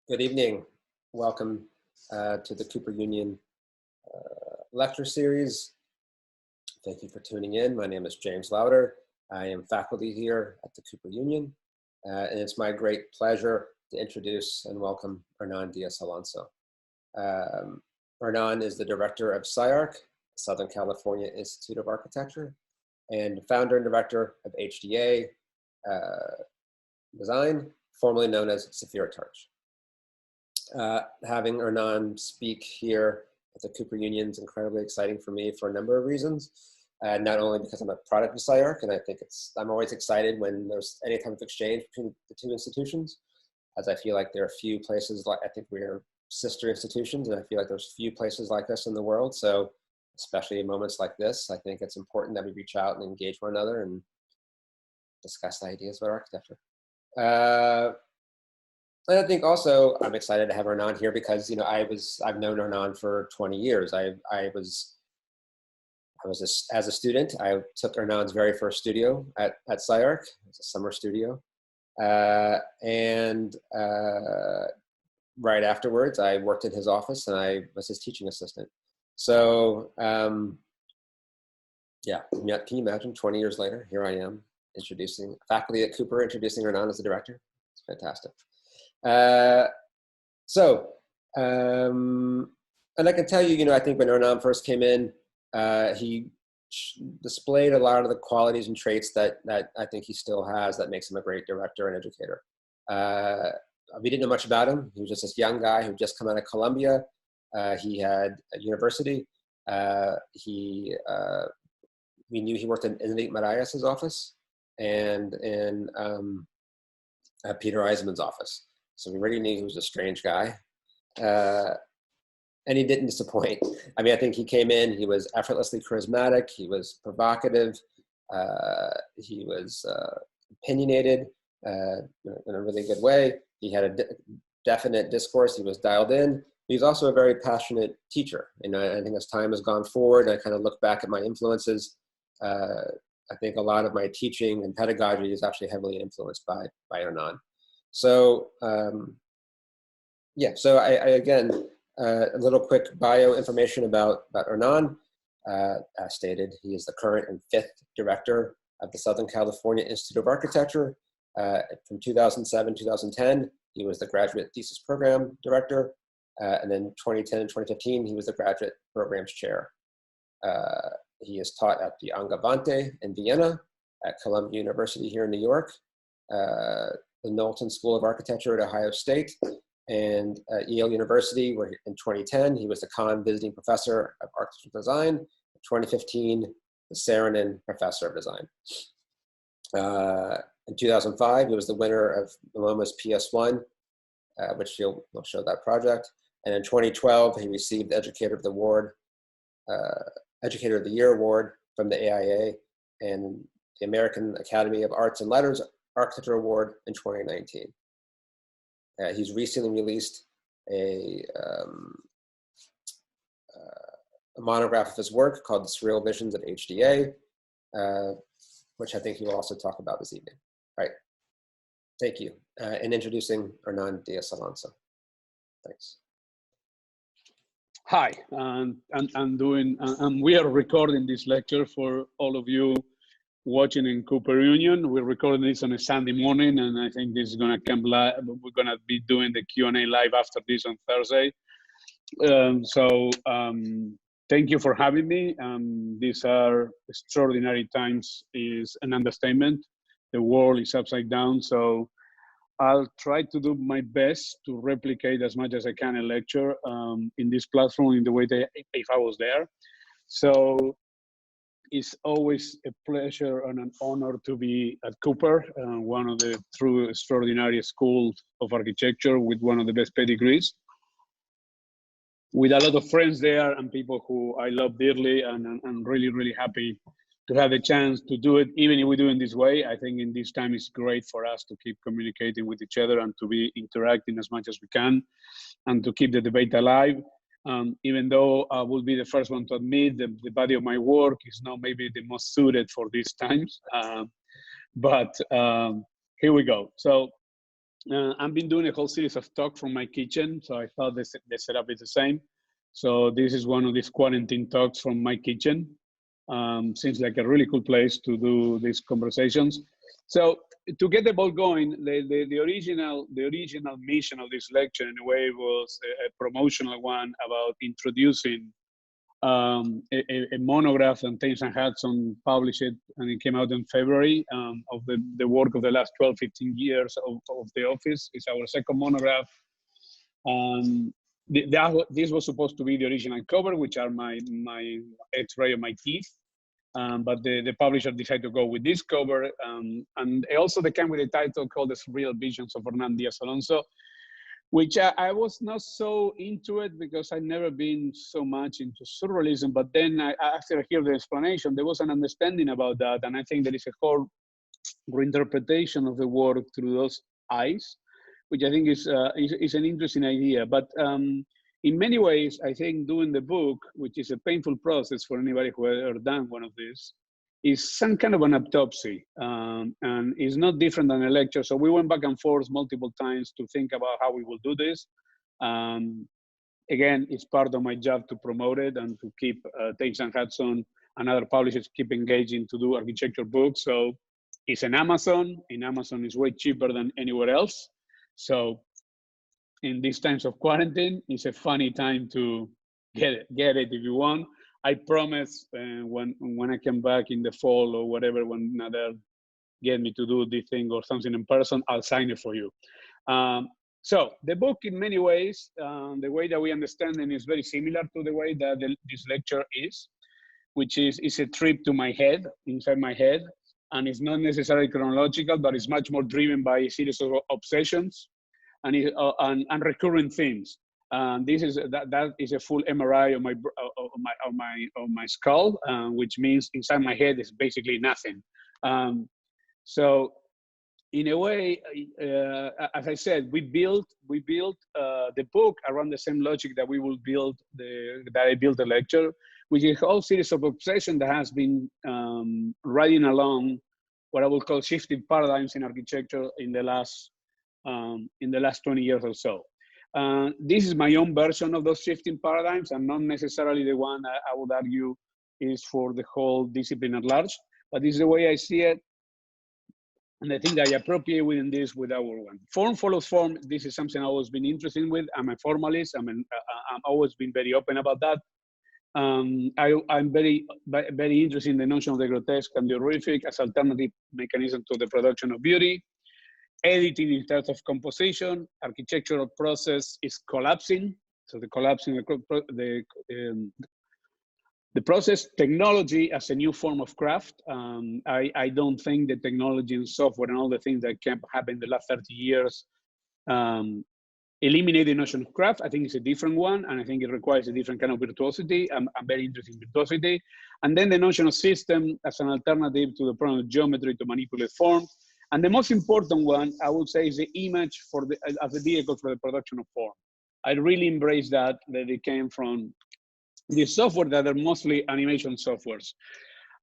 Good evening. Welcome to the Cooper Union lecture series. Thank you for tuning in. My name is James Lauder. I am faculty here at the Cooper Union, and it's my great pleasure to introduce and welcome Hernan Diaz Alonso. Hernan is the director of SCI-Arc, Southern California Institute of Architecture, and founder and director of HDA Design, formerly known as Xefirotarch. Having Hernan speak here at the Cooper Union is incredibly exciting for me for a number of reasons. Not only because I'm a product of SCI-Arc, and I think I'm always excited when there's any type of exchange between the two institutions, as I feel like there are few places like, I think we're sister institutions, and I feel like there's few places like us in the world. So especially in moments like this, I think it's important that we reach out and engage one another and discuss ideas about architecture. And I think also I'm excited to have Hernan here because, you know, I've known Hernan for 20 years. As a student, I took Hernan's very first studio at SCI-Arc. It was a summer studio. Right afterwards, I worked in his office and I was his teaching assistant. So yeah, can you imagine 20 years later, here I am introducing faculty at Cooper, introducing Hernan as the director. It's fantastic. And I can tell you, you know, I think when Hernan first came in, he displayed a lot of the qualities and traits that I think he still has that makes him a great director and educator. We didn't know much about him. He was just this young guy who just come out of Columbia. He had a university. We knew he worked in Enrique Marias's office and in Peter Eisman's office. So we already knew he was a strange guy. And he didn't disappoint. I mean, I think he came in, he was effortlessly charismatic, he was provocative, he was opinionated in a really good way. He had a definite discourse, he was dialed in. He's also a very passionate teacher. And I think as time has gone forward, I kind of look back at my influences. I think a lot of my teaching and pedagogy is actually heavily influenced by Hernan. So yeah, so I again, a little quick bio information about Hernan. As stated, he is the current and 5th director of the Southern California Institute of Architecture. From 2007-2010, he was the graduate thesis program director. And then 2010 and 2015, he was the graduate programs chair. He is taught at the Angewandte in Vienna, at Columbia University here in New York, the Knowlton School of Architecture at Ohio State, and at Yale University, where in 2010, he was the Kahn Visiting Professor of Architectural Design. In 2015, the Saarinen Professor of Design. In 2005, he was the winner of MoMA's PS1, which we'll show that project. And in 2012, he received the Educator of the Year Award from the AIA and the American Academy of Arts and Letters Architecture Award in 2019. He's recently released a monograph of his work called The Surreal Visions of HDA, which I think he will also talk about this evening. All right, thank you. In introducing Hernan Diaz Alonso. Thanks. Hi, we are recording this lecture for all of you watching in Cooper Union. We're recording this on a Sunday morning, and I think this is going to come live. We're going to be doing the Q&A live after this on Thursday. Thank you for having me. These are extraordinary times is an understatement. The world is upside down, so I'll try to do my best to replicate as much as I can a lecture in this platform in the way that if I was there. So it's always a pleasure and an honor to be at Cooper, one of the true extraordinary schools of architecture with one of the best pedigrees, with a lot of friends there and people who I love dearly, and I'm really, really happy to have the chance to do it, even if we do it in this way. I think in this time it's great for us to keep communicating with each other and to be interacting as much as we can and to keep the debate alive. Even though I will be the first one to admit the body of my work is not maybe the most suited for these times, but here we go. So I've been doing a whole series of talks from my kitchen, so I thought the setup is the same. So this is one of these quarantine talks from my kitchen. Seems like a really cool place to do these conversations. So to get the ball going, the original mission of this lecture, in a way, was a promotional one about introducing a monograph that Thyssen-Hudson published, and it came out in February, of the work of the last 12, 15 years of the office. It's our second monograph. This was supposed to be the original cover, which are my X-ray of my teeth. But the publisher decided to go with this cover. And also they came with a title called The Surreal Visions of Hernan Diaz Alonso, which I was not so into it because I'd never been so much into surrealism. But then after I hear the explanation, there was an understanding about that. And I think there is a whole reinterpretation of the work through those eyes, which I think is an interesting idea. But in many ways, I think doing the book, which is a painful process for anybody who has ever done one of these, is some kind of an autopsy, and it's not different than a lecture. So we went back and forth multiple times to think about how we will do this. Again, it's part of my job to promote it and to keep Thyssen-Hudson and other publishers keep engaging to do architecture books. So it's an Amazon. In Amazon, it's way cheaper than anywhere else. So in these times of quarantine, it's a funny time to get it if you want. I promise when I come back in the fall or whatever, when Nadal get me to do this thing or something in person, I'll sign it for you. So the book, in many ways, the way that we understand it is very similar to the way that this lecture is, which is a trip to my head, inside my head. And it's not necessarily chronological, but it's much more driven by a series of obsessions and recurrent themes. This is that is a full MRI of my skull, which means inside my head is basically nothing. So in a way, as I said, we built the book around the same logic that we will build that I built the lecture, which is a whole series of obsession that has been riding along what I will call shifting paradigms in architecture in the last 20 years or so. This is my own version of those shifting paradigms, and not necessarily the one I would argue is for the whole discipline at large, but this is the way I see it. And I think that I appropriate within this with our one. Form follows form. This is something I've always been interested with. I'm a formalist. I'm always been very open about that. I'm very interested in the notion of the grotesque and the horrific as alternative mechanism to the production of beauty. Editing in terms of composition, architectural process is collapsing. So the collapsing, the process, technology as a new form of craft. I don't think the technology and software and all the things that can happen in the last 30 years eliminate the notion of craft. I think it's a different one, and I think it requires a different kind of virtuosity. I'm very interested in virtuosity. And then the notion of system as an alternative to the problem of geometry to manipulate form. And the most important one, I would say, is the image as a vehicle for the production of form. I really embrace that it came from the software that are mostly animation softwares.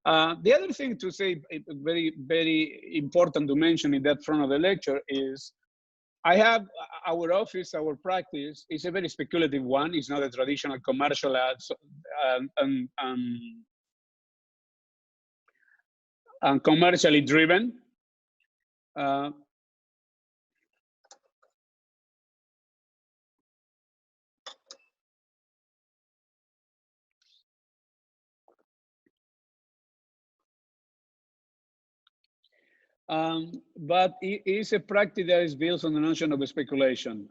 The other thing to say, very, very important to mention in that front of the lecture is, I have our office, our practice is a very speculative one. It's not a traditional commercial ads and commercially driven. But it is a practice that is built on the notion of speculation,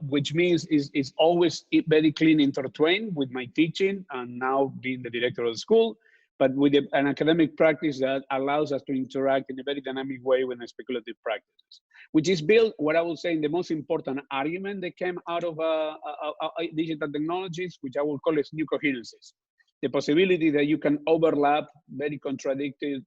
which means it's always very clean intertwined with my teaching and now being the director of the school, but with an academic practice that allows us to interact in a very dynamic way with the speculative practices, which is built, what I would say, in the most important argument that came out of digital technologies, which I will call as new coherences. The possibility that you can overlap very contradictory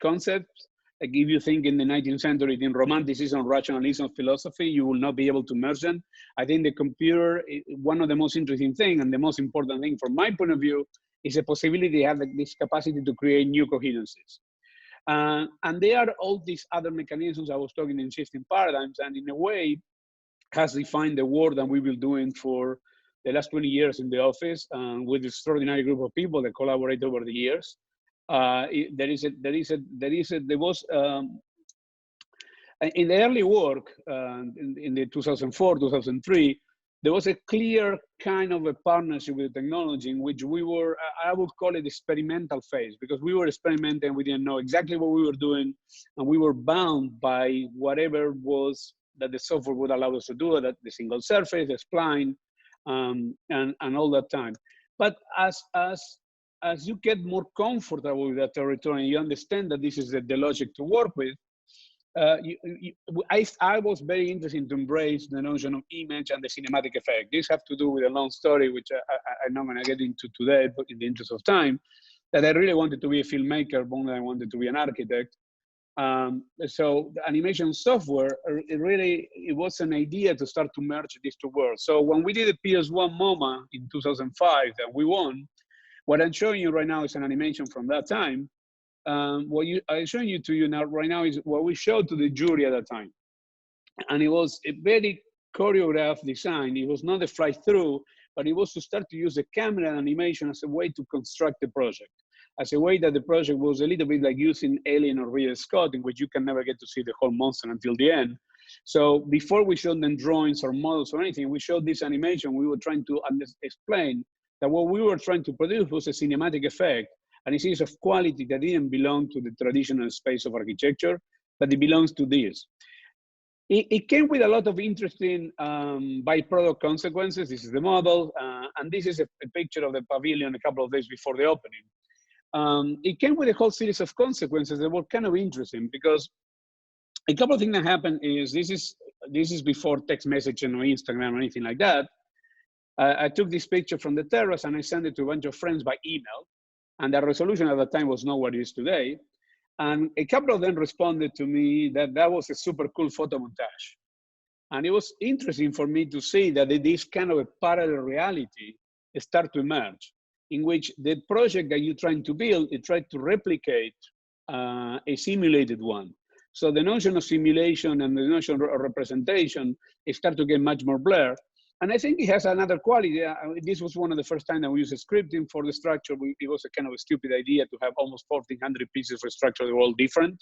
concepts. Like if you think in the 19th century in romanticism, rationalism, philosophy, you will not be able to merge them. I think the computer, one of the most interesting things and the most important thing from my point of view is a possibility to have this capacity to create new coherences. And there are all these other mechanisms I was talking in shifting paradigms, and in a way has defined the work that we've been doing for the last 20 years in the office with this extraordinary group of people that collaborate over the years. There was in the early work in the 2004, 2003, there was a clear kind of a partnership with the technology in which we were, I would call it experimental phase, because we were experimenting, we didn't know exactly what we were doing, and we were bound by whatever was that the software would allow us to do, that the single surface, the spline, and all that time. But as you get more comfortable with that territory and you understand that this is the logic to work with, I was very interested to embrace the notion of image and the cinematic effect. This has to do with a long story, which I'm not going to get into today, but in the interest of time, that I really wanted to be a filmmaker more than I wanted to be an architect. So the animation software, it was an idea to start to merge these two worlds. So when we did the PS1 MoMA in 2005 that we won, what I'm showing you right now is an animation from that time. What I'm showing you to you now right now is what we showed to the jury at that time. And it was a very choreographed design. It was not a fly through, but it was to start to use the camera and animation as a way to construct the project, as a way that the project was a little bit like using Alien or Ridley Scott, in which you can never get to see the whole monster until the end. So before we showed them drawings or models or anything, we showed this animation. We were trying to explain that what we were trying to produce was a cinematic effect, and a series of quality that didn't belong to the traditional space of architecture, but it belongs to this. It came with a lot of interesting byproduct consequences. This is the model, and this is a picture of the pavilion a couple of days before the opening. It came with a whole series of consequences that were kind of interesting, because a couple of things that happened is, this is before text messaging or Instagram or anything like that. I took this picture from the terrace and I sent it to a bunch of friends by email. And the resolution at the time was not what it is today. And a couple of them responded to me that that was a super cool photo montage. And it was interesting for me to see that this kind of a parallel reality start to emerge, in which the project that you're trying to build, it tried to replicate a simulated one. So the notion of simulation and the notion of representation start to get much more blurred. And I think it has another quality. This was one of the first times that we used scripting for the structure. It was a kind of a stupid idea to have almost 1,400 pieces for structure that were all different.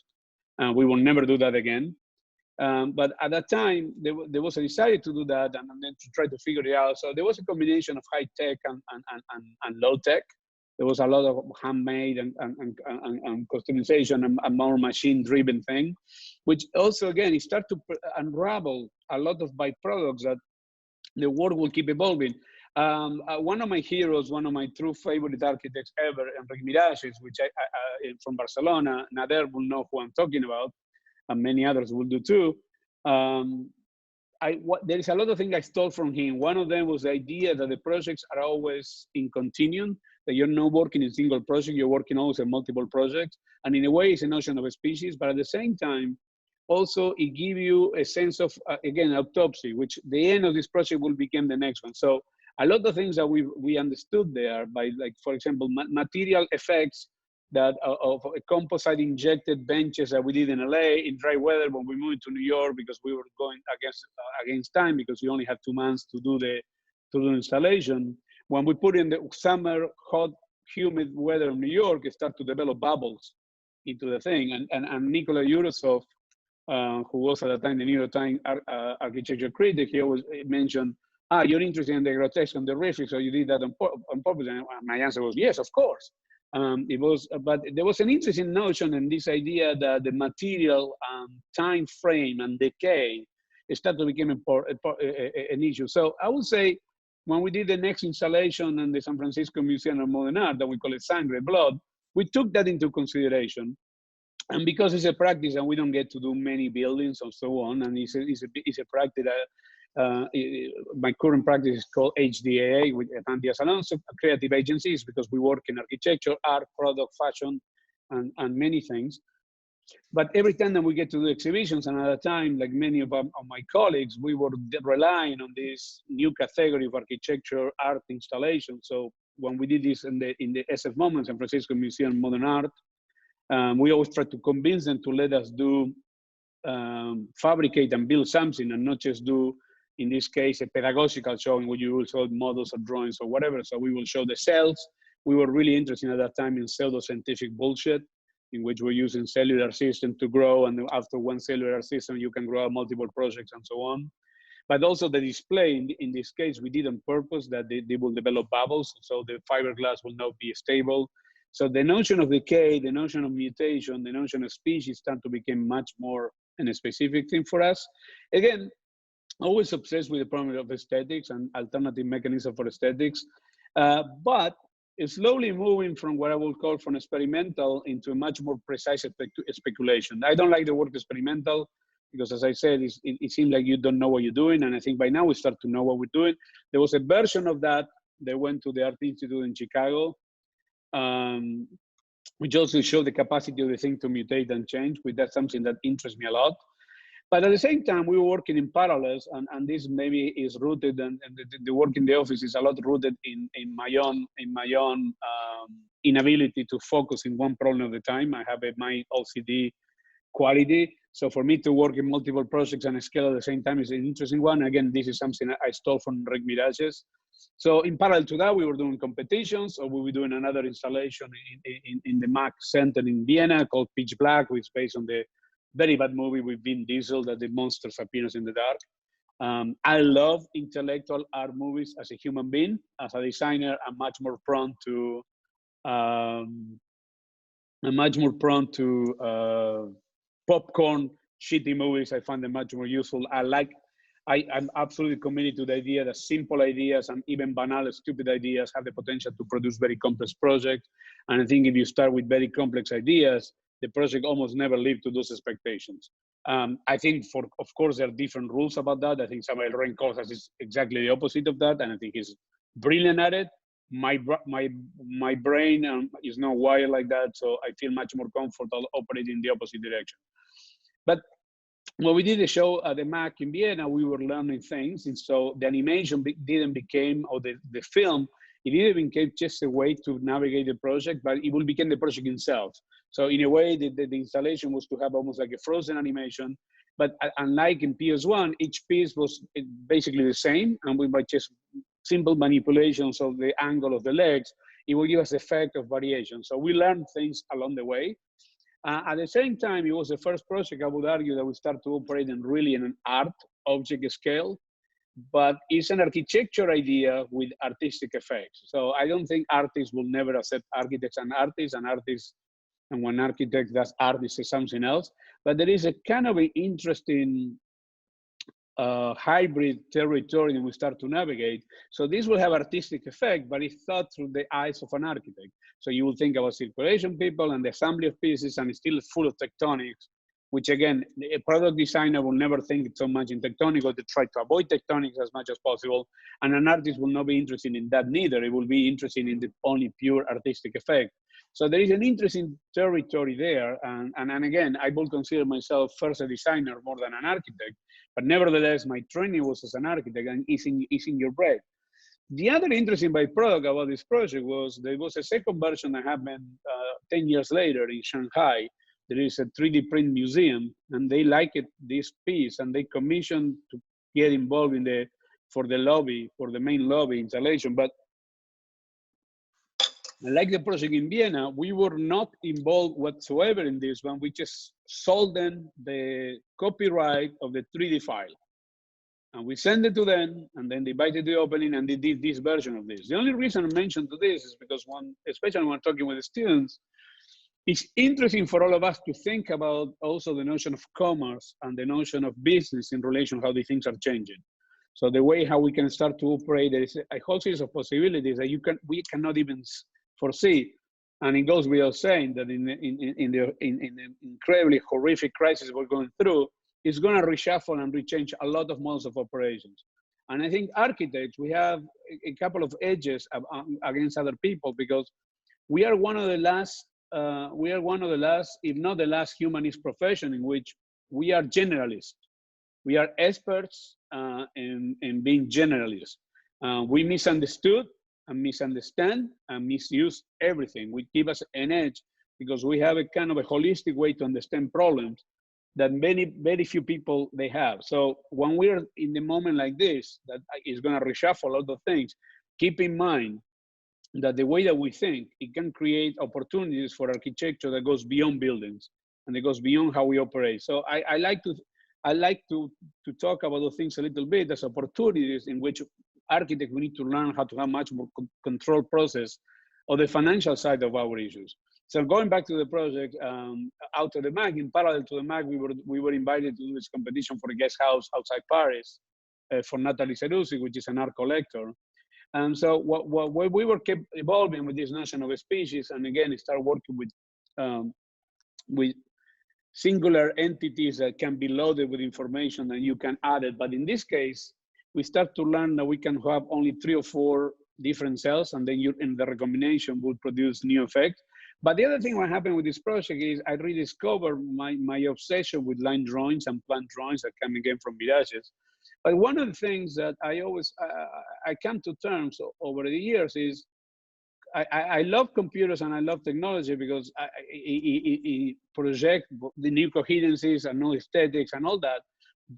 We will never do that again. But at that time, there was a desire to do that and then to try to figure it out. So there was a combination of high tech and low tech. There was a lot of handmade and customization and more machine-driven thing, which also, again, it started to unravel a lot of byproducts that the world will keep evolving. One of my heroes, one of my true favorite architects ever, Enric Mirages, which I from Barcelona, Nader will know who I'm talking about, and many others will do too. There is a lot of things I stole from him. One of them was the idea that the projects are always in continuum, that you're not working in a single project, you're working always in multiple projects. And in a way, it's a notion of a species, but at the same time, also, it gives you a sense of, again, autopsy, which the end of this project will become the next one. So a lot of things that we understood there by, like, for example, material effects that of composite injected benches that we did in LA in dry weather when we moved to New York, because we were going against time, because we only had 2 months to do the installation. When we put in the summer, hot, humid weather in New York, it started to develop bubbles into the thing. And Nikolai Yurosov, who was at the time the New York Times architecture critic, he always mentioned, you're interested in the grotesque and the horrific, so you did that on purpose. And my answer was, yes, of course. But there was an interesting notion in this idea that the material, time frame, and decay started to become an issue. So I would say, when we did the next installation in the San Francisco Museum of Modern Art, that we call it Sangre, Blood, we took that into consideration. And because it's a practice and we don't get to do many buildings and so on, and it's a practice that my current practice is called HDA-x with Hernan Diaz Alonso, creative agencies, because we work in architecture, art, product, fashion, and many things. But every time that we get to do exhibitions, and at a time, like many of my colleagues, we were relying on this new category of architecture, art installation. So when we did this in the SF MoMA, San Francisco Museum of Modern Art, We always try to convince them to let us do, fabricate and build something, and not just do, in this case, a pedagogical showing where you will show models or drawings or whatever. So we will show the cells. We were really interested at that time in pseudoscientific bullshit, in which we're using cellular system to grow, and after one cellular system, you can grow multiple projects and so on. But also the display, in this case, we did on purpose that they will develop bubbles, so the fiberglass will not be stable. So the notion of decay, the notion of mutation, the notion of species start to become much more a specific thing for us. Again, always obsessed with the problem of aesthetics and alternative mechanism for aesthetics, but it's slowly moving from what I will call from experimental into a much more precise speculation. I don't like the word experimental because, as I said, it seems like you don't know what you're doing, and I think by now we start to know what we're doing. There was a version of that that went to the Art Institute in Chicago, which also showed the capacity of the thing to mutate and change, which that's something that interests me a lot. But at the same time, we were working in parallels, and this maybe is rooted, and the work in the office is a lot rooted in my own inability to focus in one problem at a time. I have my OCD quality. So for me to work in multiple projects and scale at the same time is an interesting one. Again, this is something I stole from Rick Mirages. So in parallel to that, we were doing competitions, or we were doing another installation in the MAC Center in Vienna called Pitch Black, which is based on the very bad movie with Vin Diesel that the monsters appears in the dark. I love intellectual art movies as a human being. As a designer, I'm much more prone to popcorn, shitty movies. I find them much more useful. I'm absolutely committed to the idea that simple ideas and even banal, stupid ideas have the potential to produce very complex projects. And I think if you start with very complex ideas, the project almost never lives to those expectations. I think, of course, there are different rules about that. I think Samuel Rencortas is exactly the opposite of that, and I think he's brilliant at it. My brain is not wired like that, so I feel much more comfortable operating in the opposite direction. But when we did a show at the MAC in Vienna, we were learning things, and so the animation didn't become, or the film, it didn't become just a way to navigate the project, but it will become the project itself. So in a way, the installation was to have almost like a frozen animation, but unlike in PS1, each piece was basically the same, and we by just simple manipulations of the angle of the legs, it will give us effect of variation. So we learned things along the way. At the same time, it was the first project, I would argue, that we start to operate in really in an art object scale, but it's an architecture idea with artistic effects. So I don't think artists will never accept architects and artists, and when architect does art, is something else. But there is a kind of an interesting hybrid territory that we start to navigate. So this will have artistic effect, but it's thought through the eyes of an architect. So you will think about circulation people and the assembly of pieces, and it's still full of tectonics, which again, a product designer will never think so much in tectonics, or to try to avoid tectonics as much as possible. And an artist will not be interested in that neither. It will be interested in the only pure artistic effect. So there is an interesting territory there. And again, I will consider myself first a designer more than an architect, but nevertheless, my training was as an architect, and it's in your brain. The other interesting byproduct about this project was there was a second version that happened 10 years later in Shanghai. There is a 3D print museum, and they liked this piece, and they commissioned to get involved in for the main lobby installation. But like the project in Vienna, we were not involved whatsoever in this one. We just sold them the copyright of the 3D file. And we sent it to them, and then they invited the opening, and they did this version of this. The only reason I mentioned to this is because especially when talking with the students, it's interesting for all of us to think about also the notion of commerce and the notion of business in relation to how these things are changing. So the way how we can start to operate, there is a whole series of possibilities that we cannot even foresee. And it goes without saying that in the incredibly horrific crisis we're going through, it's going to reshuffle and rechange a lot of modes of operations. And I think architects, we have a couple of edges against other people, because we are one of the last, if not the last, humanist profession in which we are generalists. We are experts in being generalists. We misunderstood and misunderstand and misuse everything, which give us an edge because we have a kind of a holistic way to understand problems that very few people they have. So when we're in the moment like this, that is going to reshuffle a lot of things, keep in mind that the way that we think, it can create opportunities for architecture that goes beyond buildings and it goes beyond how we operate. So I like to talk about those things a little bit as opportunities in which architects, we need to learn how to have much more control process of the financial side of our issues. So going back to the project, out of the MAG, in parallel to the MAG, we were invited to do this competition for a guest house outside Paris for Natalie Seruzzi, which is an art collector. And so what we were kept evolving with this notion of a species, and again, start working with singular entities that can be loaded with information and you can add it. But in this case, we start to learn that we can have only 3 or 4 different cells, and then in the recombination will produce new effects. But the other thing what happened with this project is I rediscovered my obsession with line drawings and plant drawings that come again from mirages. But one of the things that I always, I come to terms over the years is I love computers and I love technology because it projects the new coherencies and new aesthetics and all that.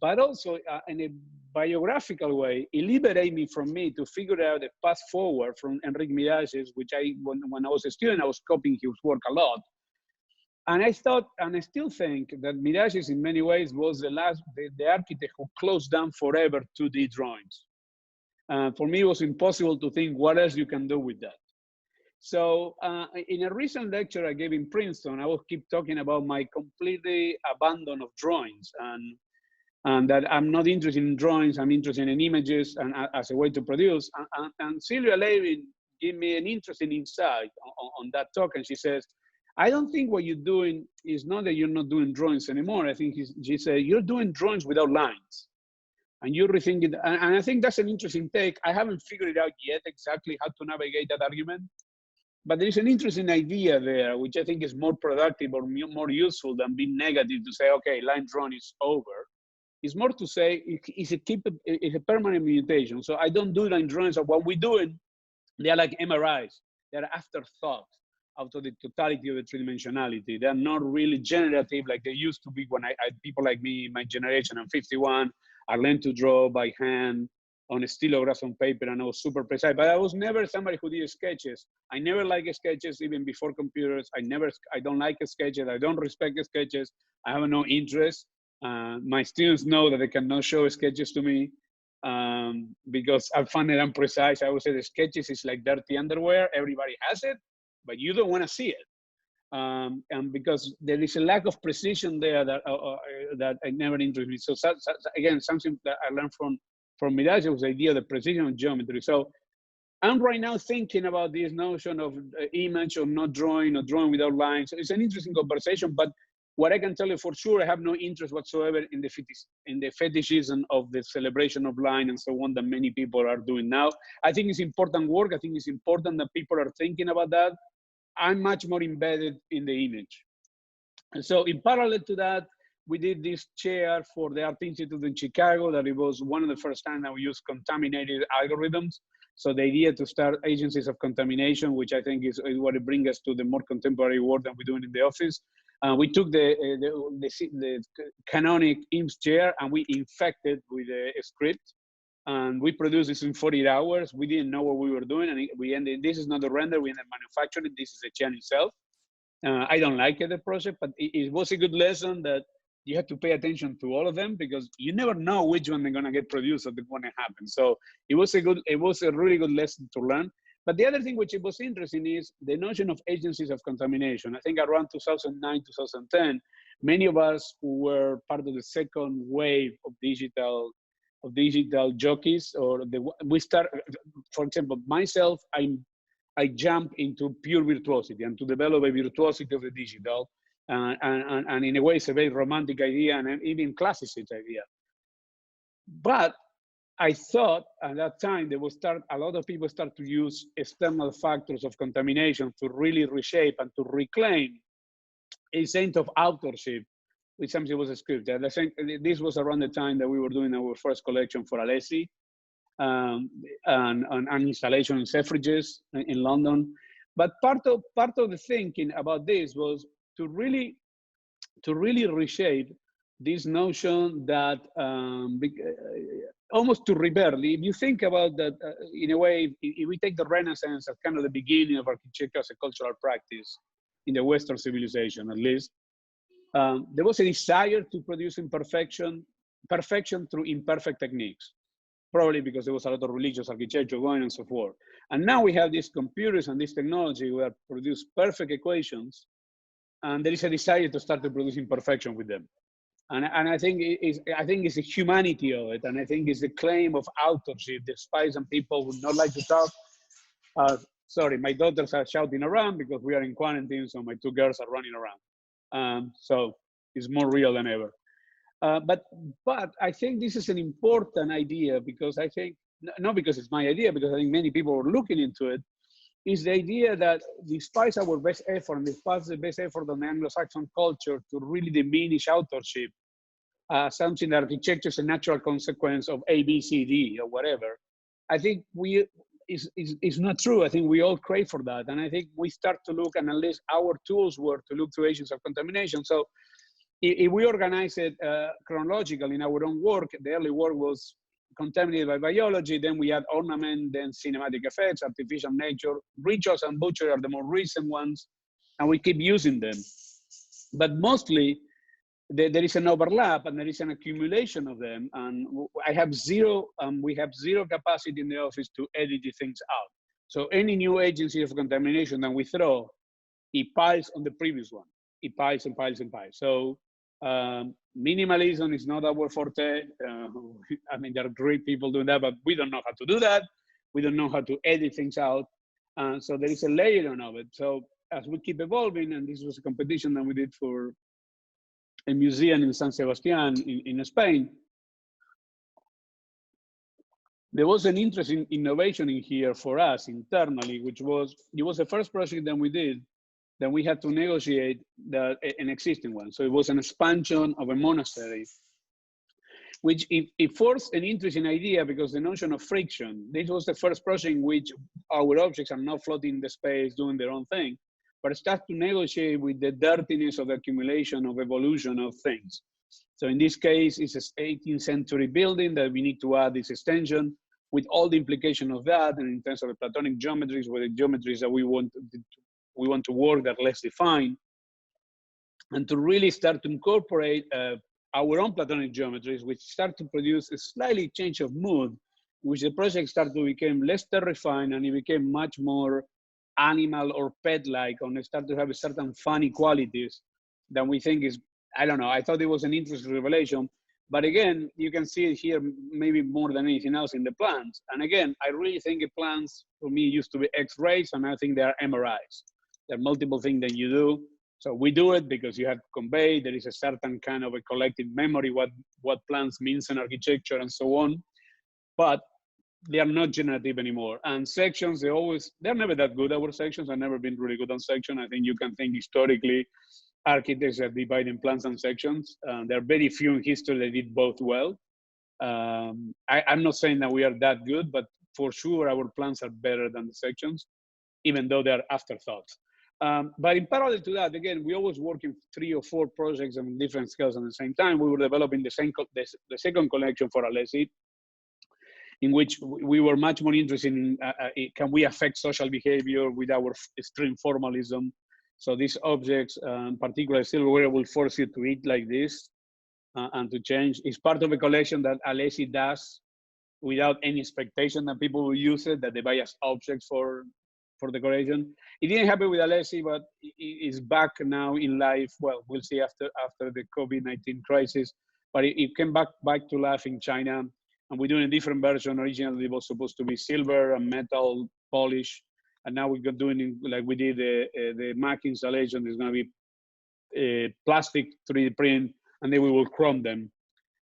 But also in a biographical way, it liberated me from me to figure out a path forward from Enrique Mirages, which when I was a student, I was copying his work a lot. And I thought, and I still think that Mirages in many ways was the architect who closed down forever 2D drawings. For me, it was impossible to think what else you can do with that. So in a recent lecture I gave in Princeton, I will keep talking about my completely abandon of drawings and that I'm not interested in drawings, I'm interested in images and as a way to produce. And Sylvia Levin gave me an interesting insight on that talk, and she says, I don't think what you're doing is not that you're not doing drawings anymore. I think she said, you're doing drawings without lines. And you're rethinking, and I think that's an interesting take. I haven't figured it out yet exactly how to navigate that argument. But there is an interesting idea there, which I think is more productive or more useful than being negative to say, okay, line drawing is over. It's more to say it's a permanent mutation. So I don't do line drawings of what we're doing. They're like MRIs. They're afterthoughts out of the totality of the three-dimensionality. They're not really generative like they used to be when people like me, my generation, I'm 51, I learned to draw by hand on a stylograph on paper, and I was super precise. But I was never somebody who did sketches. I never liked sketches even before computers. I don't like sketches. I don't respect sketches. I have no interest. My students know that they cannot show sketches to me because I find it imprecise. I would say the sketches is like dirty underwear. Everybody has it, but you don't want to see it. And because there is a lack of precision there that I never interested me. So again, something that I learned from Mirage was the idea of the precision of geometry. So I'm right now thinking about this notion of image or not drawing or drawing without lines. So it's an interesting conversation, but what I can tell you for sure, I have no interest whatsoever in the fetishism of the celebration of line and so on that many people are doing now. I think it's important work. I think it's important that people are thinking about that. I'm much more embedded in the image. And so in parallel to that, we did this chair for the Art Institute in Chicago, that it was one of the first times that we used contaminated algorithms. So the idea to start agencies of contamination, which I think is what it brings us to the more contemporary work that we're doing in the office. We took the canonic IMS chair and we infected with a script. And we produced this in 48 hours. We didn't know what we were doing. And we ended, this is not the render, we ended manufacturing. This is the chair itself. I don't like it, the project, but it was a good lesson that you have to pay attention to all of them because you never know which one they're gonna get produced or when it happens. So it was a really good lesson to learn. But the other thing which was interesting is the notion of agencies of contamination. I think around 2009, 2010, many of us who were part of the second wave of digital jockeys, or we start, for example, myself, I jump into pure virtuosity and to develop a virtuosity of the digital. And in a way, it's a very romantic idea and even classicist idea. But I thought at that time a lot of people start to use external factors of contamination to really reshape and to reclaim a sense of authorship, which something was a script. This was around the time that we were doing our first collection for Alessi, an installation in Selfridges in London. But part of the thinking about this was to really reshape this notion that almost to rebel. If you think about that, in a way, if we take the Renaissance as kind of the beginning of architecture as a cultural practice in the Western civilization, at least, there was a desire to produce perfection through imperfect techniques, probably because there was a lot of religious architecture going and so forth. And now we have these computers and this technology that produce perfect equations, and there is a desire to start to produce imperfection with them. And I think it's the humanity of it, and I think it's the claim of authorship, despite some people would not like to talk. Sorry, my daughters are shouting around because we are in quarantine, so my two girls are running around. So it's more real than ever. But I think this is an important idea, because I think, not because it's my idea, because I think many people are looking into it, is the idea that despite our best effort, and despite the best effort of the Anglo-Saxon culture to really diminish authorship, something that architecture is a natural consequence of A, B, C, D, or whatever, I think it's not true. I think we all crave for that. And I think we start to look, and at least our tools were to look through agents of contamination. So if we organize it chronologically in our own work, the early work was contaminated by biology, then we add ornament, then cinematic effects, artificial nature. Rituals and butchery are the more recent ones, and we keep using them. But mostly, there is an overlap, and there is an accumulation of them, and we have zero capacity in the office to edit the things out. So any new agency of contamination that we throw, it piles on the previous one. It piles and piles and piles. So minimalism is not our forte. I mean, there are great people doing that, but we don't know how to do that. We don't know how to edit things out. So there is a layering of it. So as we keep evolving, and this was a competition that we did for a museum in San Sebastian in Spain, there was an interesting innovation in here for us internally, which was, it was the first project that we did, then we had to negotiate an existing one. So it was an expansion of a monastery, which it forced an interesting idea, because the notion of friction, this was the first project in which our objects are not floating in the space doing their own thing, but start to negotiate with the dirtiness of the accumulation of evolution of things. So in this case, it's an 18th century building that we need to add this extension with all the implication of that, and in terms of the Platonic geometries, where the geometries that we want to work that are less defined, and to really start to incorporate our own Platonic geometries, which start to produce a slightly change of mood, which the project started to become less refined, and it became much more animal or pet-like, and it started to have a certain funny qualities that we think is, I don't know, I thought it was an interesting revelation. But again, you can see it here maybe more than anything else in the plans. And again, I really think the plans for me used to be X-rays, and I think they are MRIs. There are multiple things that you do. So we do it because you have to convey, there is a certain kind of a collective memory, what plans means in architecture and so on. But they are not generative anymore. And sections, they're never that good. Our sections have never been really good on section. I think you can think historically, architects are dividing plans and sections. There are very few in history that did both well. I'm not saying that we are that good, but for sure our plans are better than the sections, even though they are afterthoughts. But in parallel to that, again, we always work in 3 or 4 projects on different scales at the same time. We were developing the second collection for Alessi, in which we were much more interested in can we affect social behavior with our extreme formalism. So these objects, particularly silverware, will force you to eat like this and to change. It's part of a collection that Alessi does without any expectation that people will use it, that they buy as objects for decoration. It didn't happen with Alessi, but it's back now in life. Well, we'll see after the COVID-19 crisis, but it came back to life in China, and we're doing a different version. Originally, it was supposed to be silver and metal polish, and now we're doing, like we did the Mac installation, there's gonna be a plastic 3D print, and then we will chrome them.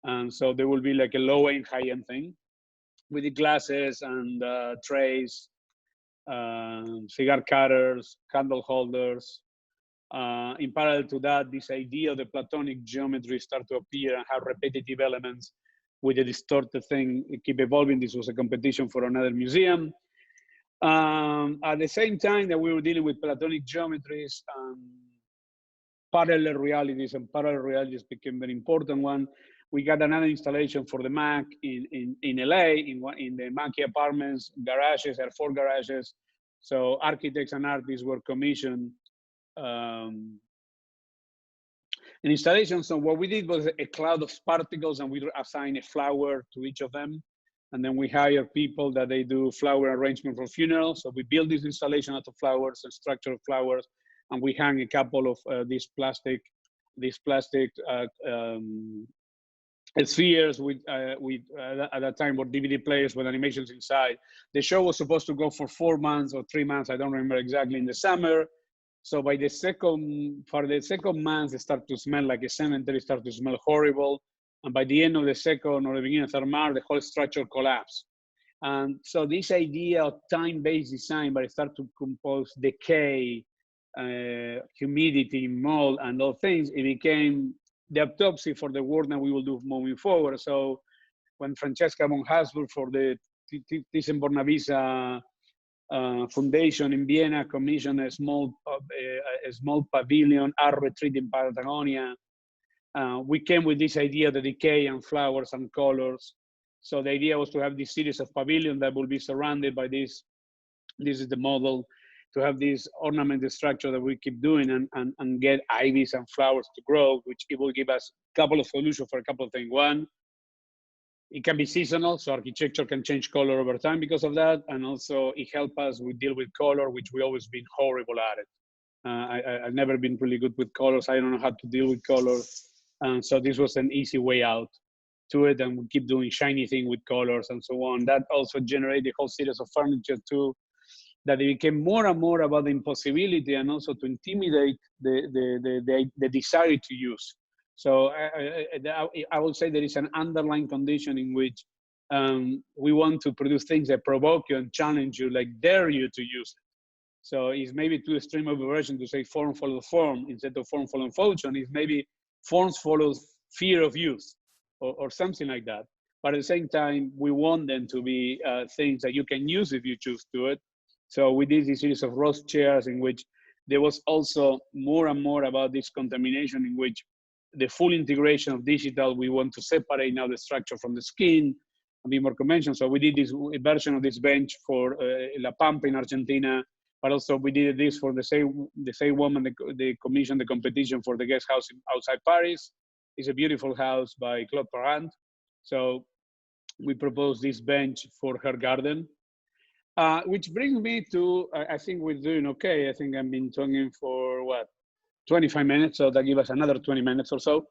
And so there will be like a low-end, high-end thing with the glasses and trays, cigar cutters, candle holders. In parallel to that, this idea of the Platonic geometry start to appear and have repetitive elements with a distorted thing. It keep evolving. This was a competition for another museum. At the same time that we were dealing with platonic geometries, parallel realities, and parallel realities became an important one. We got another installation for the Mac in LA, in the Mackey apartments, garages, there are 4 garages. So architects and artists were commissioned an installation. So what we did was a cloud of particles, and we assigned a flower to each of them. And then we hire people that they do flower arrangement for funerals. So we build this installation out of flowers and structure of flowers, and we hang a couple of these plastic spheres with at that time were DVD players with animations inside. The show was supposed to go for 4 months or 3 months, I don't remember exactly, in the summer. So by the second month, it started to smell like a cemetery, started to smell horrible. And by the end of the second or the beginning of third month, the whole structure collapsed. And so this idea of time-based design, but it started to compose decay, humidity, mold, and all things, it became the autopsy for the work that we will do moving forward. So when Francesca von Habsburg for the Thyssen-Bornemisza Foundation in Vienna commissioned a small pavilion, art retreat in Patagonia, we came with this idea of the decay and flowers and colors. So the idea was to have this series of pavilions that will be surrounded by this. This is the model, to have this ornamented structure that we keep doing and get ivies and flowers to grow, which it will give us a couple of solutions for a couple of things. One, it can be seasonal, so architecture can change color over time because of that. And also it helps us with deal with color, which we always been horrible at it. I've never been really good with colors. I don't know how to deal with colors. So this was an easy way out to it, and we keep doing shiny thing with colors and so on. That also generated a whole series of furniture too, that it became more and more about the impossibility and also to intimidate the desire to use. So I would say there is an underlying condition in which we want to produce things that provoke you and challenge you, like dare you to use it. So it's maybe too extreme of a version to say form follows form instead of form follows function. It's maybe forms follows fear of use or something like that. But at the same time, we want them to be things that you can use if you choose to it. So we did this series of rose chairs in which there was also more and more about this contamination, in which the full integration of digital, we want to separate now the structure from the skin and be more conventional. So we did this version of this bench for La Pampa in Argentina, but also we did this for the same woman, they commissioned the competition for the guest house outside Paris. It's a beautiful house by Claude Parent. So we proposed this bench for her garden. Which brings me to, I think we're doing okay. I think I've been talking for what, 25 minutes, so that gives us another 20 minutes or so.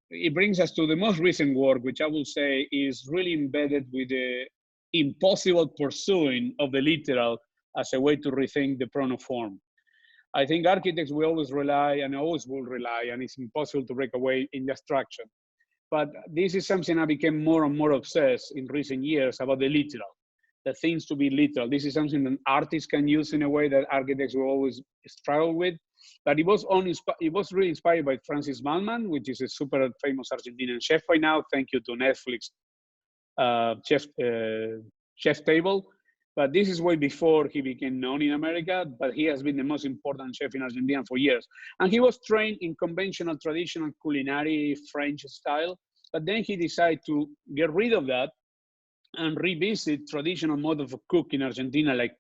It brings us to the most recent work, which I will say is really embedded with the impossible pursuing of the literal as a way to rethink the pronoform. I think architects will always rely and always will rely, and it's impossible to break away in the abstraction. But this is something I became more and more obsessed in recent years about the literal. The things to be literal. This is something that artists can use in a way that architects will always struggle with. But it was really inspired by Francis Mallmann, which is a super famous Argentinian chef by now. Thank you to Netflix chef table. But this is way before he became known in America, but he has been the most important chef in Argentina for years. And he was trained in conventional, traditional culinary French style, but then he decided to get rid of that and revisit traditional mode of cooking in Argentina, like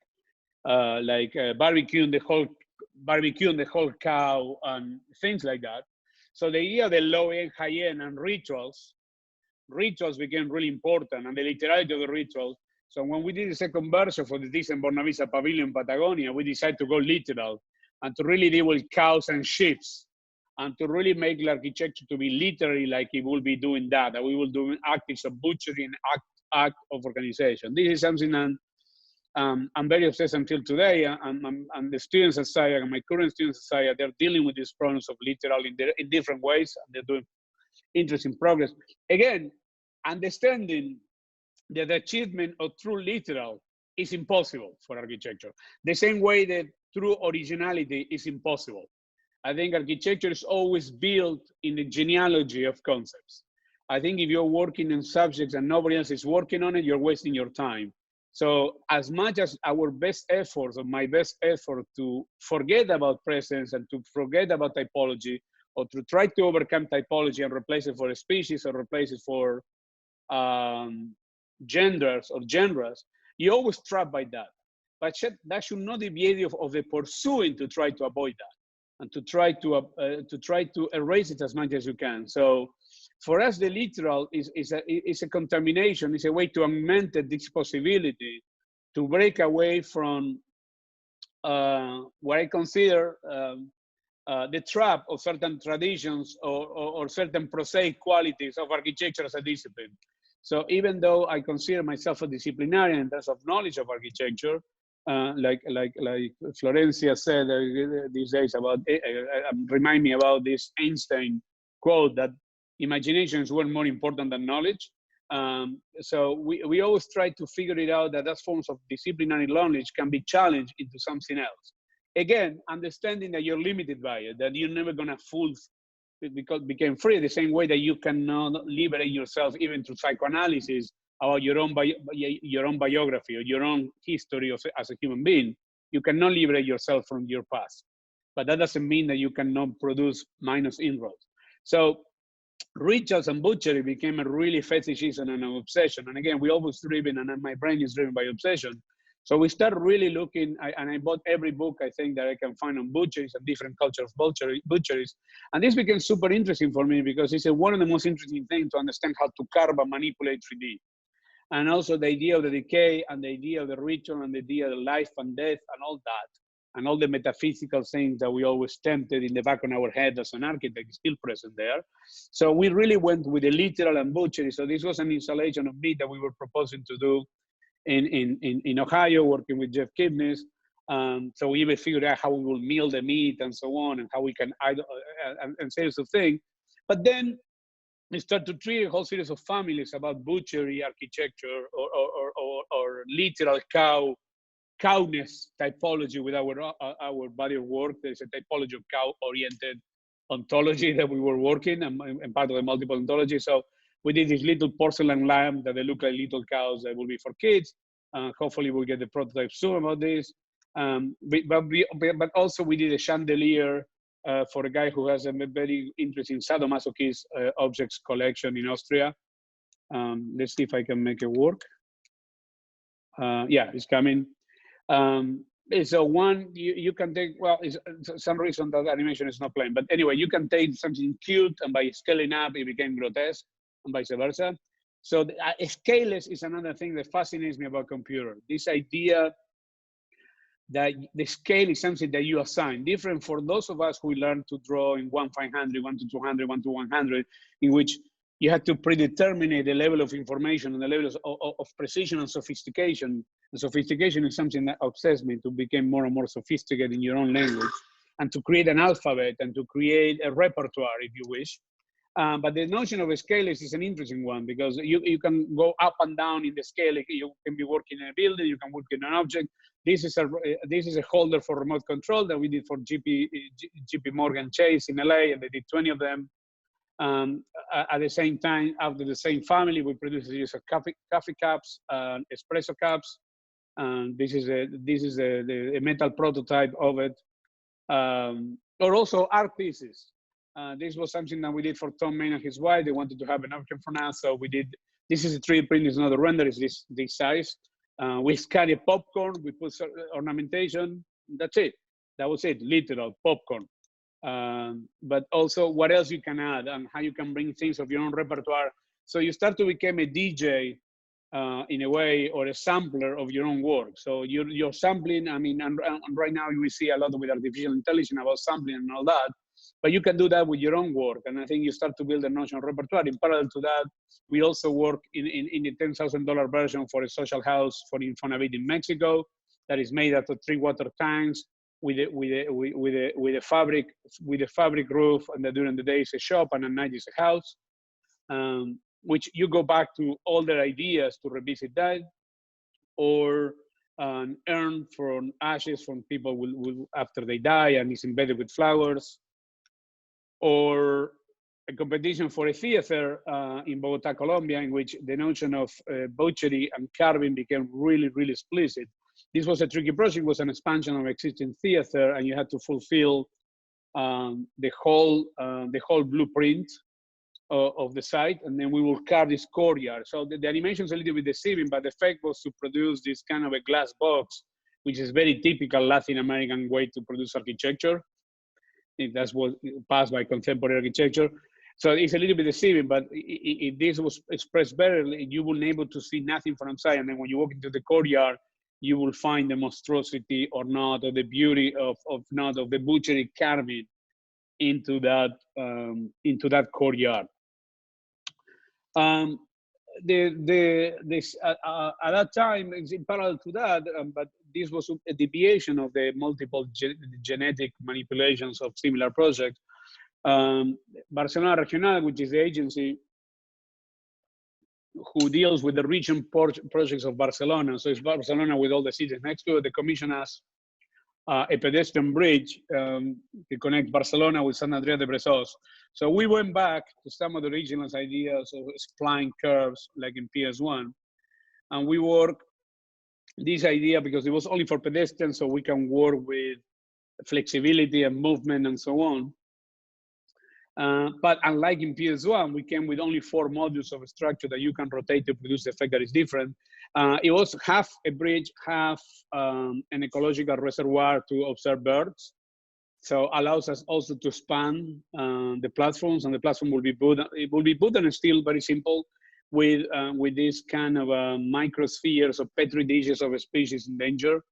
barbecuing the whole cow and things like that. So the idea of the low end, high end, and rituals became really important, and the literality of the rituals. So when we did the second version for the Thyssen-Bornemisza Pavilion in Patagonia, we decided to go literal and to really deal with cows and sheep, and to really make the architecture to be literally like it will be doing that we will do acts of butchery and act of organization. This is something that I'm very obsessed until today, and the students at SCI-Arc and my current students at SCI-Arc, they're dealing with these problems of literal in different ways, and they're doing interesting progress. Again, understanding that the achievement of true literal is impossible for architecture, the same way that true originality is impossible. I think architecture is always built in the genealogy of concepts. I think if you're working in subjects and nobody else is working on it, you're wasting your time. So as much as our best efforts, or my best effort to forget about presence and to forget about typology, or to try to overcome typology and replace it for a species or replace it for genders or genres, you're always trapped by that. But that should not deviate of the pursuing to try to avoid that and to try to erase it as much as you can. So for us, the literal is a contamination. It's a way to augment this possibility to break away from what I consider the trap of certain traditions or certain prosaic qualities of architecture as a discipline. So even though I consider myself a disciplinarian in terms of knowledge of architecture, like Florencia said these days about, remind me about this Einstein quote that imagination is well more important than knowledge. So we always try to figure it out that forms of disciplinary knowledge can be challenged into something else. Again, understanding that you're limited by it, that you're never gonna become free, the same way that you cannot liberate yourself even through psychoanalysis about your own biography or your own history as a human being. You cannot liberate yourself from your past, but that doesn't mean that you cannot produce minus inroads. So rituals and butchery became a really fetishism and an obsession. And again, we always driven, and my brain is driven by obsession. So we start really looking, and I bought every book I think that I can find on butcheries and different cultures of butcheries. And this became super interesting for me because it's one of the most interesting things to understand how to carve and manipulate 3D. And also the idea of the decay and the idea of the ritual and the idea of life and death and all that, and all the metaphysical things that we always tempted in the back of our head as an architect is still present there. So we really went with the literal and butchery. So this was an installation of meat that we were proposing to do in Ohio, working with Jeff Kipnis. So we even figured out how we will mill the meat and so on, and how we can and series of things. But then we start to treat a whole series of families about butchery, architecture, or literal cowness typology with our body of work. There's a typology of cow-oriented ontology that we were working and part of the multiple ontology. So we did this little porcelain lamp that they look like little cows that will be for kids. Hopefully we'll get the prototype soon about this. But also we did a chandelier for a guy who has a very interesting sadomasochist objects collection in Austria. Let's see if I can make it work. Yeah, it's coming. So one, you can take, well, some reason that animation is not playing, but anyway, you can take something cute and by scaling up, it became grotesque and vice versa. So scaleless is another thing that fascinates me about computer. This idea that the scale is something that you assign, different for those of us who learn to draw in 1/500, 1/200, 1/100, in which you have to predetermine the level of information and the levels of precision and sophistication. And sophistication is something that obsessed me to become more and more sophisticated in your own language and to create an alphabet and to create a repertoire, if you wish. But the notion of a scale is an interesting one because you can go up and down in the scale. You can be working in a building, you can work in an object. This is a holder for remote control that we did for JP Morgan Chase in LA, and they did 20 of them. At the same time, out of the same family, we produce a series of coffee cups, espresso cups. This is a metal prototype of it. Or also art pieces. This was something that we did for Tom Main and his wife. They wanted to have an option for us, so we did. This is a 3D print, it's not a render, it's this size. We scanned a popcorn, we put ornamentation, that's it. That was it, literal popcorn. But also what else you can add and how you can bring things of your own repertoire. So you start to become a DJ in a way, or a sampler of your own work. So you're sampling, I mean, and right now we see a lot with artificial intelligence about sampling and all that, but you can do that with your own work. And I think you start to build a notion of repertoire. In parallel to that, we also work in the $10,000 version for a social house for Infonavit in Mexico that is made out of 3 water tanks with a fabric roof, and during the day is a shop and at night is a house. Which you go back to older ideas to revisit that, or an urn from ashes from people will after they die and is embedded with flowers, or a competition for a theater in Bogota, Colombia, in which the notion of butchery and carving became really, really explicit. This was a tricky project. It was an expansion of existing theater, and you had to fulfill the whole blueprint of the site, and then we will carve this courtyard. So the animation is a little bit deceiving, but the effect was to produce this kind of a glass box, which is very typical Latin American way to produce architecture. That's what passed by contemporary architecture. So it's a little bit deceiving, but if this was expressed better, you will be able to see nothing from outside. And then when you walk into the courtyard, you will find the monstrosity or not, or the beauty of the butchery carving into that courtyard. At that time, in parallel to that, but this was a deviation of the multiple genetic manipulations of similar projects. Barcelona Regional, which is the agency who deals with the region projects of Barcelona. So it's Barcelona with all the cities next to it. They commission us a pedestrian bridge to connect Barcelona with Sant Adrià de Besòs. So we went back to some of the regional ideas of spline curves, like in PS1, and we worked this idea because it was only for pedestrians, so we can work with flexibility and movement and so on. But unlike in PS1, we came with only 4 modules of a structure that you can rotate to produce the effect that is different. It was half a bridge, half an ecological reservoir to observe birds. So allows us also to span the platforms, and the platform will be wood. It will be wood and steel, very simple, with this kind of microspheres or petri dishes of a species in danger.